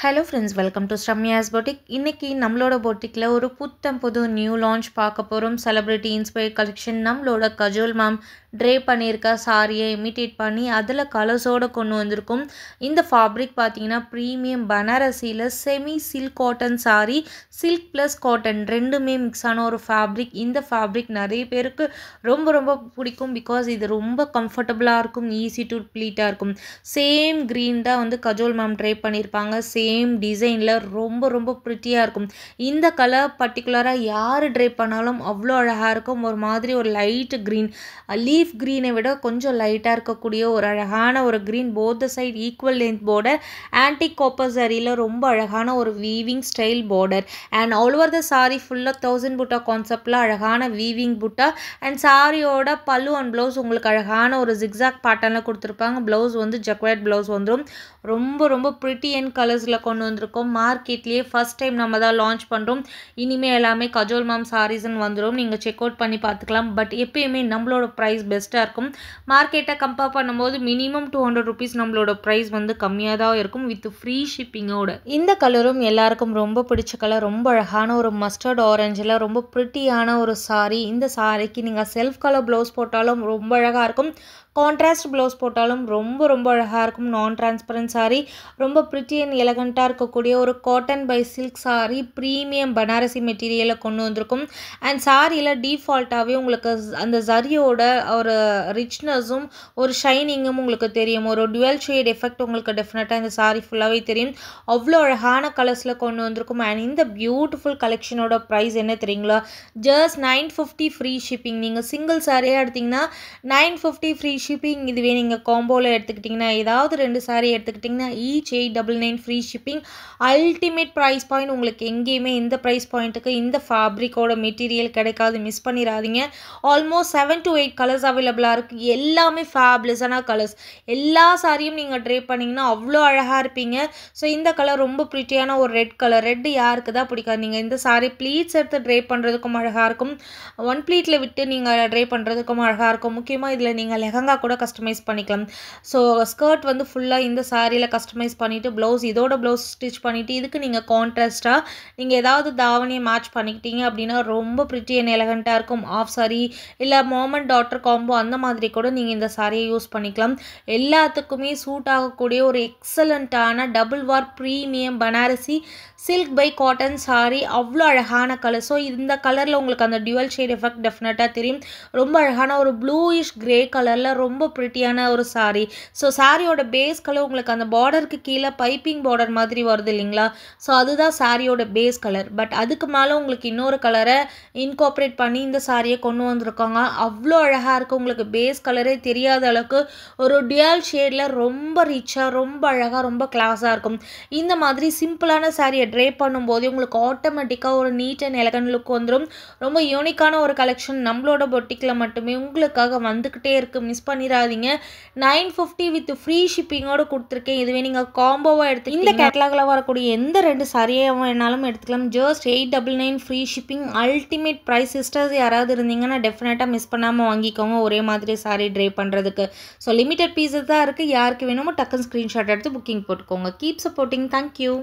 Hello friends, welcome to Shramya's Boutique. இன்னைக்கு நம்மளோட பொட்டிக்ல ஒரு புது நியூ லான்ச் பார்க்க போறோம். செலிபிரிட்டி இன்ஸ்பயர்ட் கலெக்ஷன் நம்மளோட கஜோல் மேம் ட்ரே பண்ணியிருக்க சாரியை இமிட்டேட் பண்ணி அதில் கலர்ஸோடு கொண்டு வந்திருக்கும். இந்த ஃபேப்ரிக் பார்த்தீங்கன்னா ப்ரீமியம் பனாரசியில் semi silk cotton sari, silk plus cotton ரெண்டுமே மிக்ஸ் ஆன ஒரு ஃபேப்ரிக். இந்த ஃபேப்ரிக் நிறைய பேருக்கு ரொம்ப பிடிக்கும். பிகாஸ் இது ரொம்ப கம்ஃபர்டபுளாக இருக்கும், ஈஸி டு ப்ளீட்டாக இருக்கும். சேம் க்ரீன் தான் வந்து கஜோல் மேம் ட்ரை பண்ணியிருப்பாங்க. சேம் டிசைனில் ரொம்ப ப்ரிட்டியாக இருக்கும். இந்த கலர் பர்டிகுலராக யார் ட்ரை பண்ணாலும் அவ்வளோ அழகாக இருக்கும். ஒரு மாதிரி ஒரு லைட் க்ரீன், லீஃப் க்ரீனை விட கொஞ்சம் லைட்டாக இருக்கக்கூடிய ஒரு அழகான ஒரு green. Both side equal length border, antique copper சாரியில் ரொம்ப அழகான ஒரு weaving style border. And all over the sari ஃபுல்லாக 1000 புட்டா கான்செப்டில் அழகான வீவிங் புட்டா. அண்ட் சாரியோட பல்லு அண்ட் ப்ளவுஸ் உங்களுக்கு அழகான ஒரு ஜிக்ஸாக் பேட்டர்னில் கொடுத்துருப்பாங்க. ப்ளவுஸ் வந்து ஜக்வேட் ப்ளவுஸ் வந்துடும். ரொம்ப ப்ரிட்டி அண்ட் கலர்ஸில் கொண்டு வந்திருக்கோம். மார்க்கெட்லேயே ஃபஸ்ட் டைம் நம்ம தான் லான்ச் பண்ணுறோம். இனிமேல் எல்லாமே கஜோல் மேம் சாரீஸ்ன்னு வந்துடும். நீங்கள் செக் அவுட் பண்ணி பார்த்துக்கலாம். பட் எப்பயுமே நம்மளோட ப்ரைஸ் பெஸ்ட்டாக இருக்கும். மார்க்கெட்டை கம்பேர் பண்ணும்போது மினிமம் 200 ருபீஸ் நம்மளோட ப்ரைஸ் வந்து கம்மியாக தான் இருக்கும், வித் ஃப்ரீ ஷிப்பிங்கோட. இந்த கலரும் எல்லாருக்கும் ரொம்ப பிடிச்ச கலர். ரொம்ப அழகான ஒரு மஸ்டர்ட் ஆரஞ்சில் ரொம்ப ப்ரிட்டியான ஒரு சாரி. இந்த சாரிக்கு நீங்கள் செல்ஃப் கலர் ப்ளவுஸ் போட்டாலும் ரொம்ப அழகாக இருக்கும், கான்ட்ராஸ்ட் ப்ளவுஸ் போட்டாலும் ரொம்ப அழகாக இருக்கும். நான் டிரான்ஸ்பரண்ட் சாரி, ரொம்ப ப்ரிட்டி அண்ட் எலகண்ட்டாக இருக்கக்கூடிய ஒரு cotton by silk sari. Premium Banarasi மெட்டீரியலை கொண்டு வந்திருக்கும். அண்ட் சாரியில் டீஃபால்ட்டாகவே உங்களுக்கு அந்த ஜரியோட ஒரு ரிச்னஸும் ஒரு ஷைனிங்கும் உங்களுக்கு தெரியும். ஒரு டுவெல் ஷேட் எஃபெக்ட் உங்களுக்கு டெஃபினட்டாக இந்த சாரி ஃபுல்லாகவே தெரியும். அவ்வளோ அழகான கலர்ஸில் கொண்டு வந்திருக்கும். அண்ட் இந்த பியூட்டிஃபுல் கலெக்ஷனோட ப்ரைஸ் என்ன தெரியுங்களா? Just 950 free shipping. நீங்கள் சிங்கிள் சாரியாக எடுத்திங்கன்னா 950 ஃப்ரீ ஷிப்பிங். இதுவே நீங்கள் காம்போவில் எடுத்துக்கிட்டிங்கன்னா, ஏதாவது 2 சாரி எடுத்துக்கிட்டிங்கன்னா each 899 free shipping. Ultimate price point. உங்களுக்கு எங்கேயுமே இந்த ப்ரைஸ் பாயிண்ட்டுக்கு இந்த ஃபேப்ரிக்கோட மெட்டீரியல் கிடைக்காது, மிஸ் பண்ணிடாதீங்க. ஆல்மோஸ்ட் 7 to 8 கலர்ஸ் அவைலபிளாக இருக்குது. எல்லாமே ஃபேப்லெஸ்ஸான கலர்ஸ். எல்லா சாரியும் நீங்கள் ட்ரை பண்ணிங்கன்னா அவ்வளோ அழகாக இருப்பீங்க. ஸோ இந்த கலர் ரொம்ப ப்ரிட்டியான ஒரு ரெட் கலர். ரெட்டு யாருக்கு தான் பிடிக்காது? நீங்கள் இந்த சாரி ப்ளீட்ஸ் எடுத்து ட்ரை பண்ணுறதுக்கும் அழகாக இருக்கும், ஒன் ப்ளீட்டில் விட்டு நீங்கள் ட்ரை பண்ணுறதுக்கும் அழகாக இருக்கும். முக்கியமாக இதில் நீங்கள் லெஹங்கா கூட கஸ்டமைஸ் பண்ணிக்கலாம். ஸோ ஸ்கர்ட் வந்து ஃபுல்லாக இந்த சாரியில் கஸ்டமைஸ் பண்ணிவிட்டு ப்ளவுஸ் இதோட ப்ளவுஸ் ஸ்டிச் பண்ணிவிட்டு இதுக்கு நீங்கள் கான்ட்ராஸ்ட்டாக நீங்கள் ஏதாவது தாவணியை மேட்ச் பண்ணிக்கிட்டீங்க அப்படின்னா ரொம்ப ப்ரிட்டி அண்ட் எலகண்ட்டாக இருக்கும். ஆஃப் சாரி இல்லை மாம் அண்ட் டாட்டர் காம்போ அந்த மாதிரி கூட நீங்கள் இந்த சாரியை யூஸ் பண்ணிக்கலாம். எல்லாத்துக்குமே சூட் ஆகக்கூடிய ஒரு எக்ஸலண்ட்டான double warp premium Banarasi silk by cotton sari. அவ்வளோ அழகான கலர். ஸோ இந்த கலரில் உங்களுக்கு அந்த டியூவல் ஷேட் எஃபெக்ட் டெஃபினட்டாக தெரியும். ரொம்ப அழகான ஒரு ப்ளூயிஷ் கிரே கலரில் ரொம்ப ப்ரிட்டியான ஒரு சாரி. ஸோ சாரியோட பேஸ் கலர் உங்களுக்கு அந்த பார்டருக்கு கீழே பைப்பிங் பார்டர் மாதிரி வருது இல்லைங்களா? ஸோ அதுதான் சாரியோட பேஸ் கலர். பட் அதுக்கு மேலே உங்களுக்கு இன்னொரு கலரை இன்கார்பரேட் பண்ணி இந்த சாரியை கொண்டு வந்திருக்காங்க. அவ்வளோ அழகாக இருக்குது. உங்களுக்கு பேஸ் கலரே தெரியாத அளவுக்கு ஒரு டியூவல் ஷேடில் ரொம்ப ரிச்சாக, ரொம்ப அழகாக, ரொம்ப கிளாஸாக இருக்கும். இந்த மாதிரி சிம்பிளான சாரியை ட்ரை பண்ணும்போது உங்களுக்கு ஆட்டோமேட்டிக்காக ஒரு நீட் அண்ட் எலகண்ட் லுக் வந்துடும். ரொம்ப யூனிக்கான ஒரு கலெக்ஷன் நம்மளோட பொட்டிக்கில் மட்டுமே உங்களுக்காக வந்துக்கிட்டே இருக்குது, மிஸ் பண்ணிடாதீங்க. 950 வித் ஃப்ரீ ஷிப்பிங்கோடு கொடுத்துருக்கேன். இதுவே நீங்கள் காம்போவாக எடுத்து இந்த கேட்டலாகில் வரக்கூடிய எந்த 2 சாரியை வேணாலும் எடுத்துக்கலாம். Just 899 free shipping. Ultimate price. Sisters யாராவது இருந்தீங்கன்னா டெஃபினட்டாக மிஸ் பண்ணாமல் வாங்கிக்கோங்க, ஒரே மாதிரி சாரி ட்ரை பண்ணுறதுக்கு. ஸோ லிமிட்டட் பீஸஸ் தான் இருக்குது. யாருக்கு வேணுமோ டக்குன்னு ஸ்க்ரீன்ஷாட் எடுத்து புக்கிங் போட்டுக்கோங்க. Keep supporting. தேங்க்யூ.